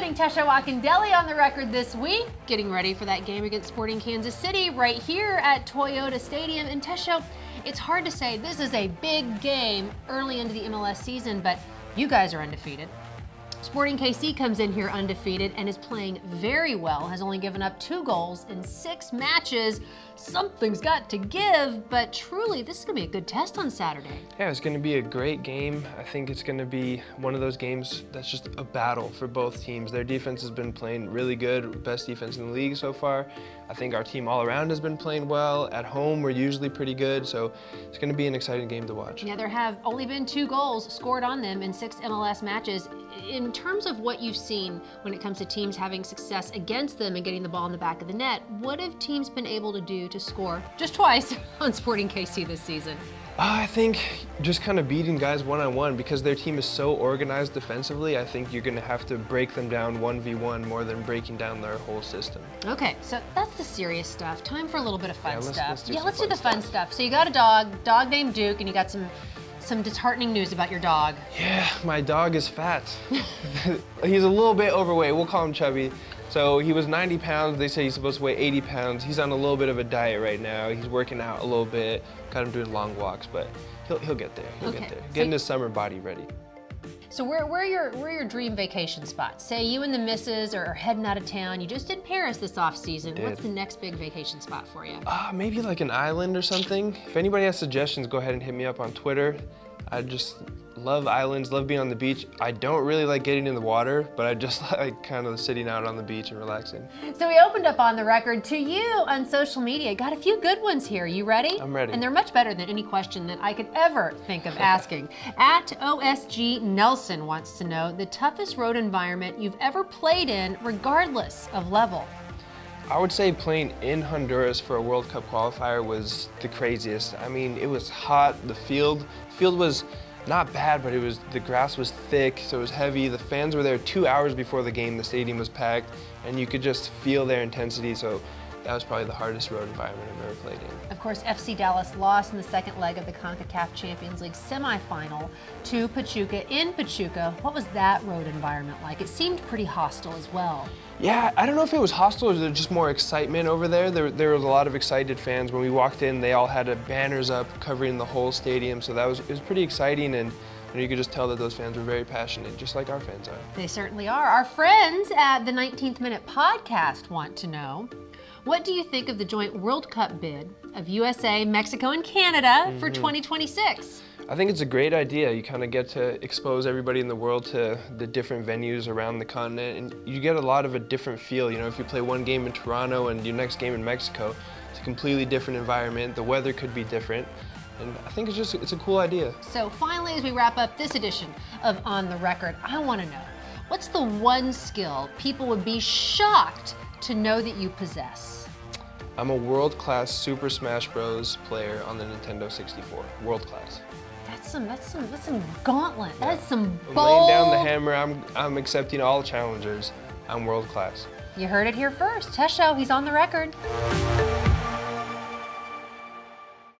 morning, Tesho Akindele on the record this week, getting ready for that game against Sporting Kansas City right here at Toyota Stadium. And Tesho, it's hard to say this is a big game early into the MLS season, but you guys are undefeated. Sporting KC comes in here undefeated and is playing very well, has only given up 2 goals in 6 matches. Something's got to give, but truly, this is going to be a good test on Saturday. Yeah, it's going to be a great game. I think it's going to be one of those games that's just a battle for both teams. Their defense has been playing really good, best defense in the league so far. I think our team all around has been playing well. At home, we're usually pretty good, so it's going to be an exciting game to watch. Yeah, there have only been 2 goals scored on them in 6 MLS matches. In terms of what you've seen when it comes to teams having success against them and getting the ball in the back of the net, what have teams been able to do to score just twice on Sporting KC this season? I think just kind of beating guys one-on-one because their team is so organized defensively. I think you're going to have to break them down 1v1 more than breaking down their whole system. Okay, so that's the serious stuff. Time for a little bit of fun stuff. Let's do the fun stuff. So you got a dog named Duke, and you got some disheartening news about your dog. Yeah, my dog is fat. He's a little bit overweight. We'll call him chubby. So he was 90 pounds. They say he's supposed to weigh 80 pounds. He's on a little bit of a diet right now. He's working out a little bit, got him doing long walks, but he'll get there. He'll get there. Getting his summer body ready. So where are your dream vacation spots? Say you and the missus are heading out of town. You just did Paris this off season. What's the next big vacation spot for you? Maybe like an island or something. If anybody has suggestions, go ahead and hit me up on Twitter. I just love islands, love being on the beach. I don't really like getting in the water, but I just like kind of sitting out on the beach and relaxing. So we opened up on the record to you on social media. Got a few good ones here. You ready? I'm ready. And they're much better than any question that I could ever think of asking. At OSG Nelson wants to know the toughest road environment you've ever played in, regardless of level. I would say playing in Honduras for a World Cup qualifier was the craziest. I mean, it was hot. The field was not bad, but the grass was thick, so it was heavy. The fans were there 2 hours before the game. The stadium was packed, and you could just feel their intensity. So that was probably the hardest road environment I've ever played in. Of course, FC Dallas lost in the second leg of the CONCACAF Champions League semifinal to Pachuca in Pachuca. What was that road environment like? It seemed pretty hostile as well. Yeah, I don't know if it was hostile or there was just more excitement over there. There was a lot of excited fans. When we walked in, they all had banners up covering the whole stadium, so it was pretty exciting, and you could just tell that those fans were very passionate, just like our fans are. They certainly are. Our friends at the 19th Minute Podcast want to know, what do you think of the joint World Cup bid of USA, Mexico, and Canada for 2026? I think it's a great idea. You kind of get to expose everybody in the world to the different venues around the continent, and you get a lot of a different feel. You know, if you play one game in Toronto and your next game in Mexico, it's a completely different environment. The weather could be different, and I think it's a cool idea. So finally, as we wrap up this edition of On the Record, I want to know, what's the one skill people would be shocked to know that you possess? I'm a world-class Super Smash Bros. Player on the Nintendo 64. World-class. That's some gauntlet. Yeah. That is some bold. I'm laying down the hammer. I'm accepting all challengers. I'm world-class. You heard it here first. Tesho, he's on the record.